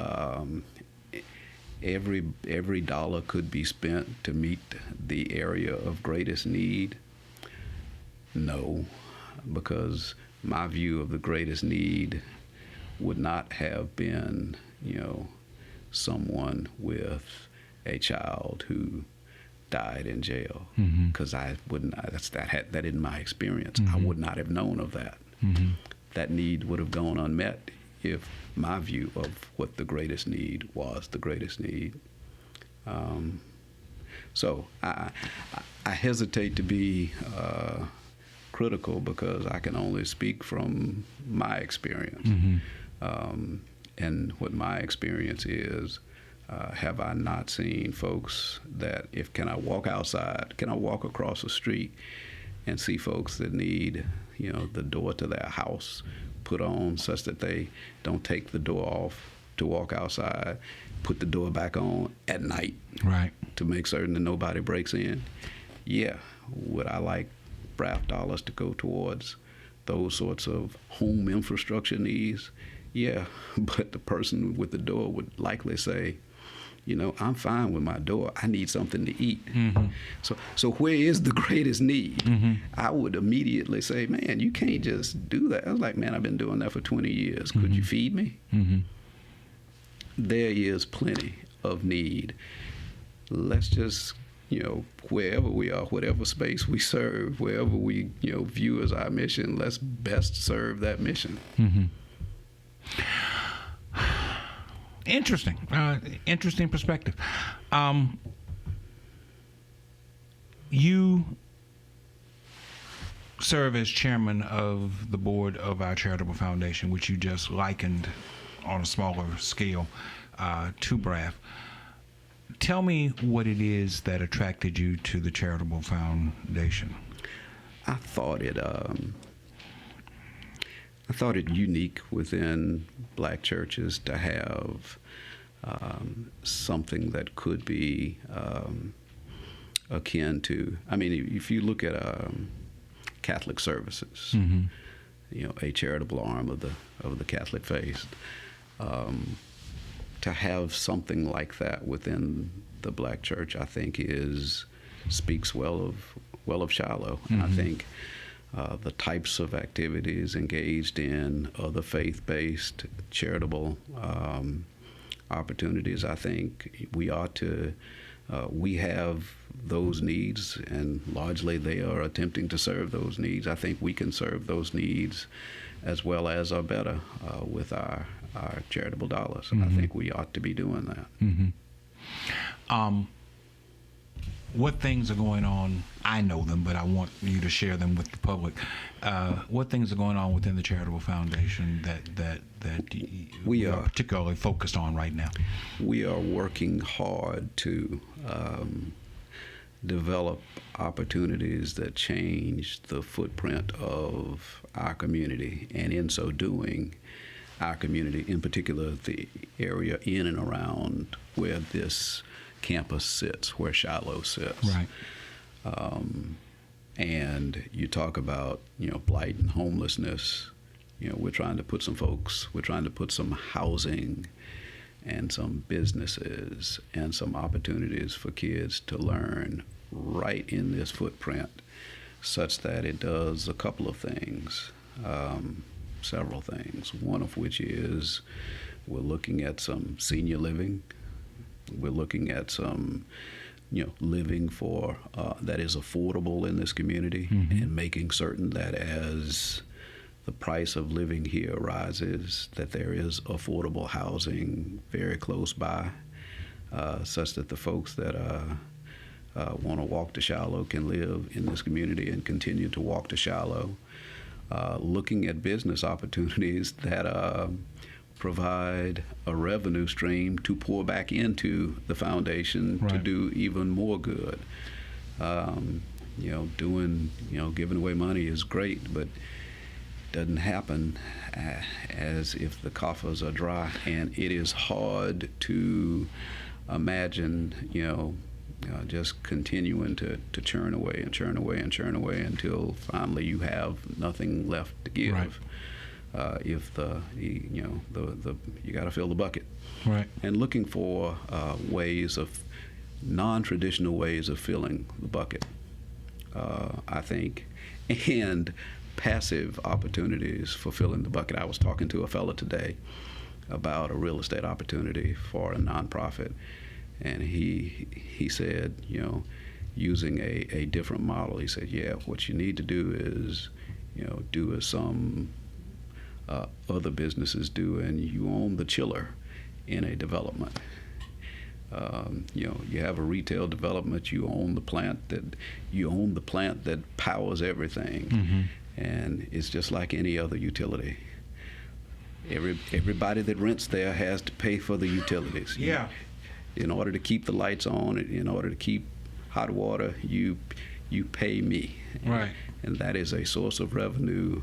every dollar could be spent to meet the area of greatest need? No, because my view of the greatest need would not have been, someone with a child who died in jail, because I wouldn't. That isn't my experience. I would not have known of that. That need would have gone unmet if my view of what the greatest need was the greatest need. So I hesitate to be critical, because I can only speak from my experience. And what my experience is, have I not seen folks that can I walk across the street and see folks that need, the door to their house put on such that they don't take the door off to walk outside, put the door back on at night, right, to make certain that nobody breaks in? Yeah. Would I like B.R.A.F dollars to go towards those sorts of home infrastructure needs? Yeah. But the person with the door would likely say, I'm fine with my door. I need something to eat. So where is the greatest need? I would immediately say, man, you can't just do that. I was like, man, I've been doing that for 20 years. Could you feed me? There is plenty of need. Let's just, wherever we are, whatever space we serve, wherever we, view as our mission, let's best serve that mission. Interesting. Interesting perspective. You serve as chairman of the board of our charitable foundation, which you just likened on a smaller scale to B.R.A.F. Tell me what it is that attracted you to the charitable foundation. I thought it unique within black churches to have something that could be akin to, if you look at Catholic services, a charitable arm of the Catholic faith, to have something like that within the black church, I think speaks well of Shiloh. And I think the types of activities engaged in other faith-based charitable opportunities, I think we ought to, we have those needs, and largely they are attempting to serve those needs. I think we can serve those needs as well as or better with our charitable dollars. And I think we ought to be doing that. What things are going on? I know them, but I want you to share them with the public. What things are going on within the charitable foundation that we are particularly focused on right now? We are working hard to develop opportunities that change the footprint of our community, and in so doing, our community, in particular the area in and around where this campus sits, where Shiloh sits. Right. And you talk about, blight and homelessness. We're trying to put some housing and some businesses and some opportunities for kids to learn right in this footprint, such that it does a couple of things, several things. One of which is we're looking at some senior living. We're looking at some, living for that is affordable in this community, and making certain that as the price of living here rises, that there is affordable housing very close by, such that the folks that want to walk to Shiloh can live in this community and continue to walk to Shiloh. Looking at business opportunities that provide a revenue stream to pour back into the foundation to do even more good. Giving away money is great, but doesn't happen as if the coffers are dry, and it is hard to imagine, just continuing to churn away and churn away and churn away until finally you have nothing left to give. Right. If you got to fill the bucket. Right. And looking for non-traditional ways of filling the bucket, I think, and passive opportunities for filling the bucket. I was talking to a fellow today about a real estate opportunity for a nonprofit, and he said, using a different model, he said, what you need to do is, do as some other businesses do, and you own the chiller in a development. You have a retail development. You own the plant that powers everything, and it's just like any other utility. Everybody that rents there has to pay for the utilities. Yeah. In order to keep the lights on, in order to keep hot water, you pay me. Right. And that is a source of revenue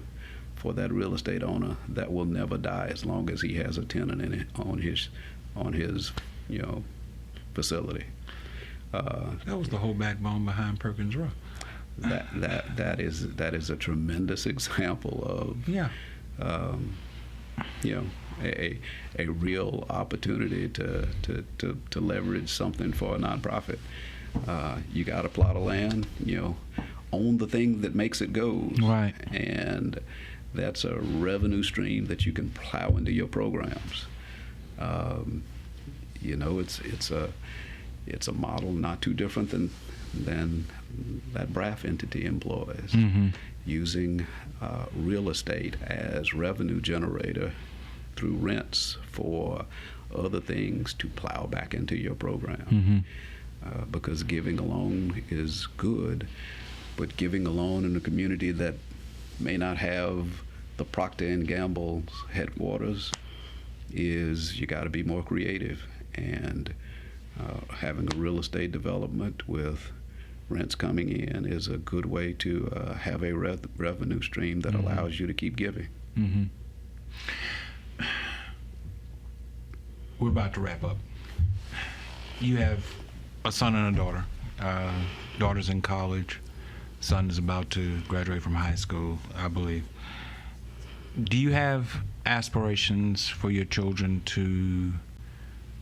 for that real estate owner that will never die as long as he has a tenant in it on his facility. That was the whole backbone behind Perkins Row. That is a tremendous example of a real opportunity to leverage something for a nonprofit. You got a plot of land, own the thing that makes it go. Right. And that's a revenue stream that you can plow into your programs. It's a model not too different than that B.R.A.F entity employs, using real estate as revenue generator through rents for other things to plow back into your program. Because giving alone is good, but giving alone in a community that may not have the Procter & Gamble's headquarters is, you got to be more creative. And having a real estate development with rents coming in is a good way to have a revenue stream that allows you to keep giving. We're about to wrap up. You have a son and a daughter. Daughter's in college. Son is about to graduate from high school, I believe. Do you have aspirations for your children to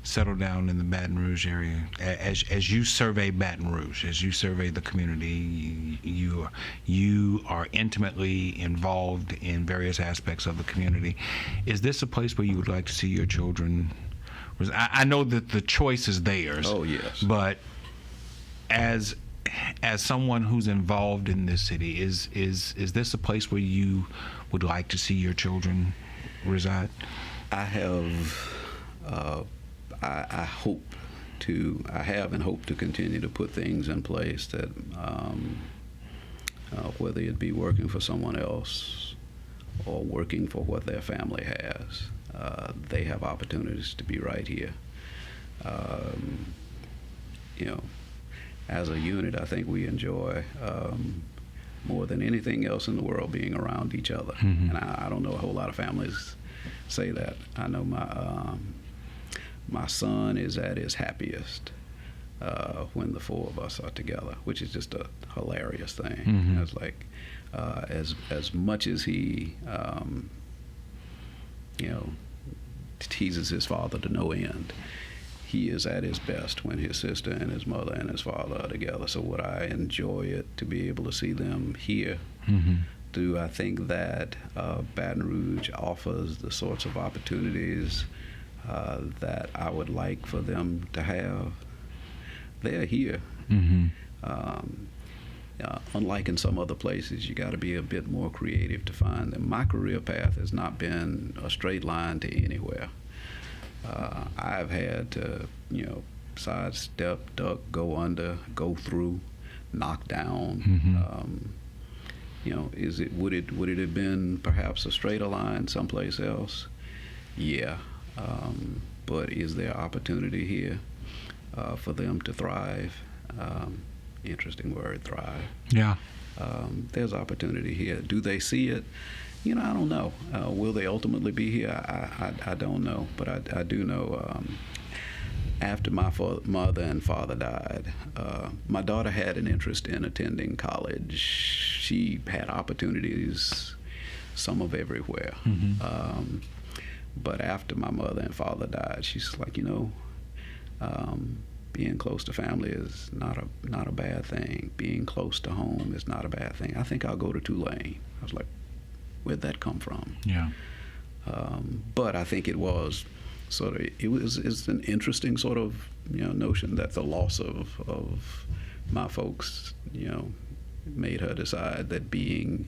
settle down in the Baton Rouge area? As you survey Baton Rouge, as you survey the community, you are intimately involved in various aspects of the community. Is this a place where you would like to see your children? I know that the choice is theirs. Oh, yes. But as someone who's involved in this city, is this a place where you would like to see your children reside? I have. I have and hope to continue to put things in place that, whether it be working for someone else or working for what their family has, they have opportunities to be right here. As a unit, I think we enjoy more than anything else in the world being around each other. And I don't know a whole lot of families say that. I know my son is at his happiest when the four of us are together, which is just a hilarious thing. It's like as much as he teases his father to no end, he is at his best when his sister and his mother and his father are together. So would I enjoy it to be able to see them here? Do I think that Baton Rouge offers the sorts of opportunities that I would like for them to have? They're here. And unlike in some other places, you got to be a bit more creative to find them. My career path has not been a straight line to anywhere. I've had to, sidestep, duck, go under, go through, knock down. Would it have been perhaps a straighter line someplace else? Yeah. But is there opportunity here for them to thrive? Interesting word, thrive. Yeah. There's opportunity here. Do they see it? I don't know. Will they ultimately be here? I don't know. But I do know after my mother and father died, my daughter had an interest in attending college. She had opportunities, some of everywhere. Mm-hmm. But after my mother and father died, she's like, being close to family is not a bad thing. Being close to home is not a bad thing. I think I'll go to Tulane. I was like, where'd that come from? Yeah. But I think it was it's an interesting sort of notion that the loss of my folks made her decide that being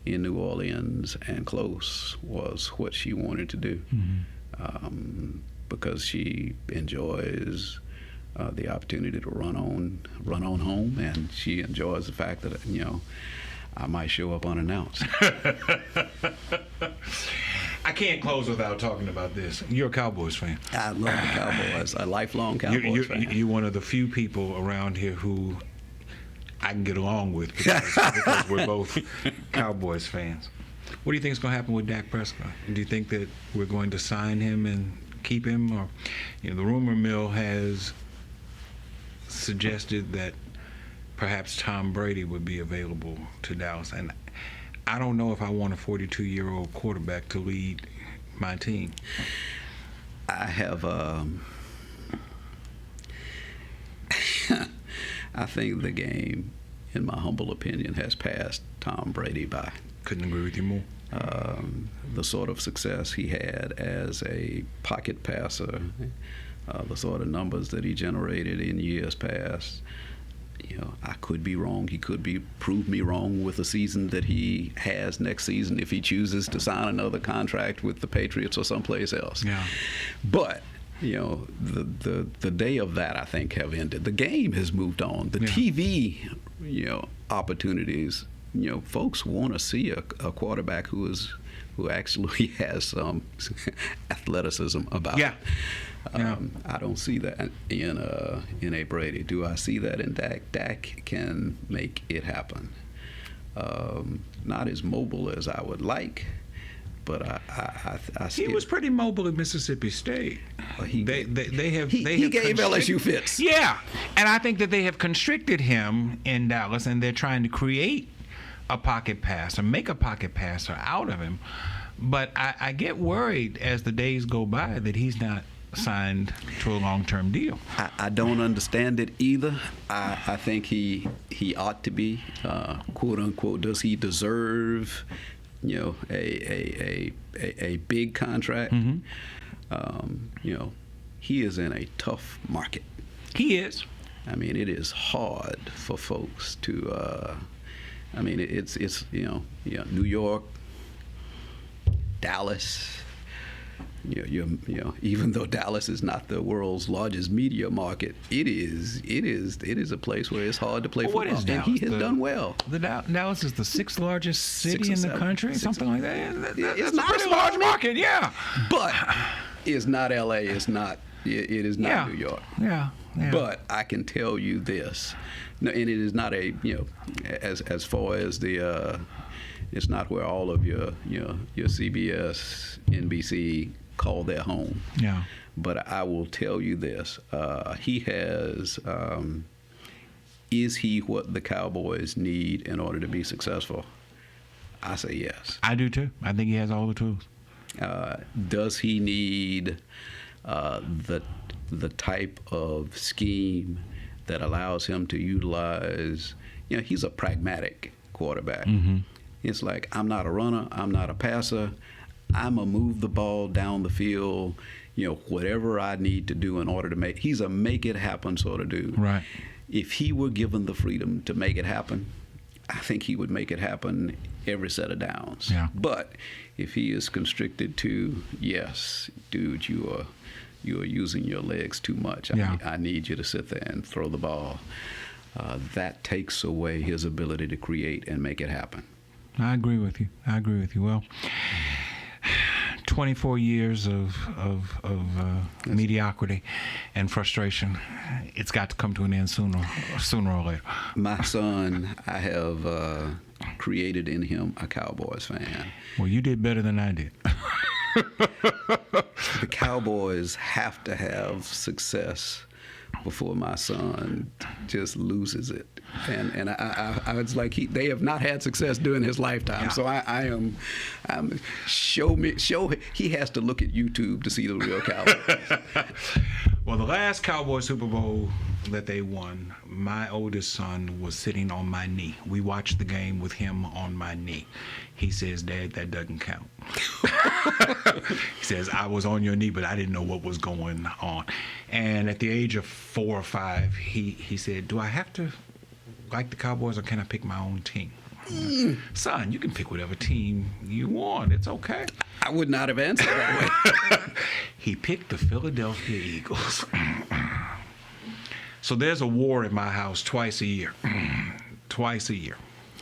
in New Orleans and close was what she wanted to do. Mm-hmm. Because she enjoys the opportunity to run on home, and she enjoys the fact that I might show up unannounced. I can't close without talking about this. You're a Cowboys fan. I love the Cowboys. A lifelong Cowboys fan. You're one of the few people around here who I can get along with because we're both Cowboys fans. What do you think is going to happen with Dak Prescott? Do you think that we're going to sign him and keep him? Or the rumor mill has suggested that perhaps Tom Brady would be available to Dallas, and I don't know if I want a 42-year-old quarterback to lead my team. I have I think the game, in my humble opinion, has passed Tom Brady by. Couldn't agree with you more. The sort of success he had as a pocket passer, the sort of numbers that he generated in years past. I could be wrong. He could prove me wrong with the season that he has next season if he chooses to sign another contract with the Patriots or someplace else. Yeah. But the day of that, I think, have ended. The game has moved on. The TV, opportunities. Folks want to see a quarterback who actually has some athleticism about it. I don't see that in a Brady. Do I see that in Dak? Dak can make it happen. Not as mobile as I would like, but I he was pretty mobile at Mississippi State. He gave LSU fits. Yeah, and I think that they have constricted him in Dallas, and they're trying to create a pocket passer, make a pocket passer out of him. But I get worried as the days go by that he's not signed to a long-term deal. I don't understand it either. I think he ought to be, quote unquote. Does he deserve, a big contract? Mm-hmm. He is in a tough market. He is. I mean, it is hard for folks to. It's New York, Dallas. Even though Dallas is not the world's largest media market, it is a place where it's hard to play football. What is Dallas? And he has done well. Dallas is the sixth largest city in the country, something like that. It's not a pretty large market, yeah. But it's not L.A. It's not. It is not New York. Yeah. But I can tell you this, and it is not as far as the. It's not where all of your CBS, NBC call their home. Yeah. But I will tell you this: he has. Is he what the Cowboys need in order to be successful? I say yes. I do too. I think he has all the tools. Does he need the type of scheme that allows him to utilize? He's a pragmatic quarterback. Mm-hmm. It's like, I'm not a runner, I'm not a passer, I'm going to move the ball down the field, whatever I need to do in order to he's a make it happen sort of dude. Right. If he were given the freedom to make it happen, I think he would make it happen every set of downs. Yeah. But if he is constricted to, yes, dude, you are using your legs too much. I need you to sit there and throw the ball. That takes away his ability to create and make it happen. I agree with you. Well, 24 years of mediocrity and frustration. It's got to come to an end sooner or later. My son, I have created in him a Cowboys fan. Well, you did better than I did. The Cowboys have to have success before my son just loses it. And I was like, they have not had success during his lifetime. Yeah. So I'm he has to look at YouTube to see the real Cowboys. Well, the last Cowboy Super Bowl that they won, my oldest son was sitting on my knee. We watched the game with him on my knee. He says, Dad, that doesn't count. He says, I was on your knee, but I didn't know what was going on. And at the age of 4 or 5, he said, do I have to like the Cowboys or can I pick my own team? Son, you can pick whatever team you want. It's okay. I would not have answered that way. He picked the Philadelphia Eagles. So there's a war in my house twice a year. Twice a year.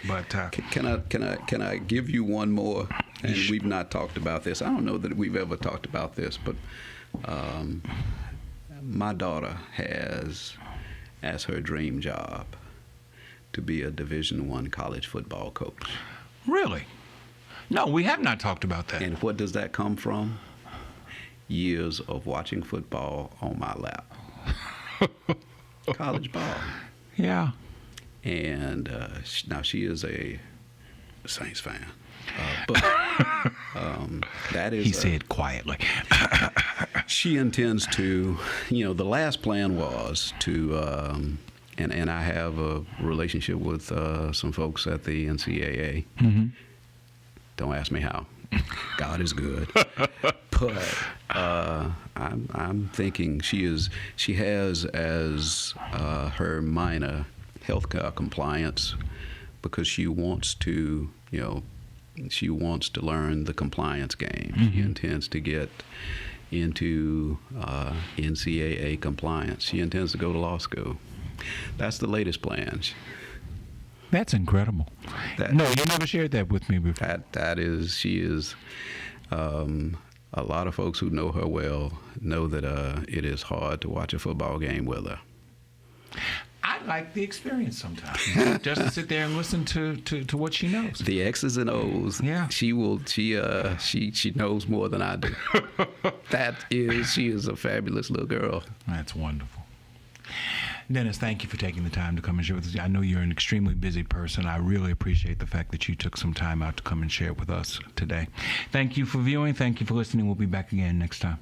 But can I give you one more? And we've not talked about this. I don't know that we've ever talked about this, but my daughter has as her dream job to be a Division I college football coach. Really? No, we have not talked about that. And what does that come from? Years of watching football on my lap. College ball. Yeah. And now she is a Saints fan. But that is... He said quietly. She intends to, the last plan was to, and I have a relationship with some folks at the NCAA. Mm-hmm. Don't ask me how. God is good. But I'm thinking she has as her minor health compliance because she wants to, she wants to learn the compliance game. Mm-hmm. She intends to get into NCAA compliance. She intends to go to law school. That's the latest plan. That's incredible. No, you never shared that with me before. She is. A lot of folks who know her well know that it is hard to watch a football game with her. I like the experience sometimes, just to sit there and listen to what she knows. The X's and O's. Yeah. She knows more than I do. She is a fabulous little girl. That's wonderful. Dennis, thank you for taking the time to come and share with us. I know you're an extremely busy person. I really appreciate the fact that you took some time out to come and share with us today. Thank you for viewing. Thank you for listening. We'll be back again next time.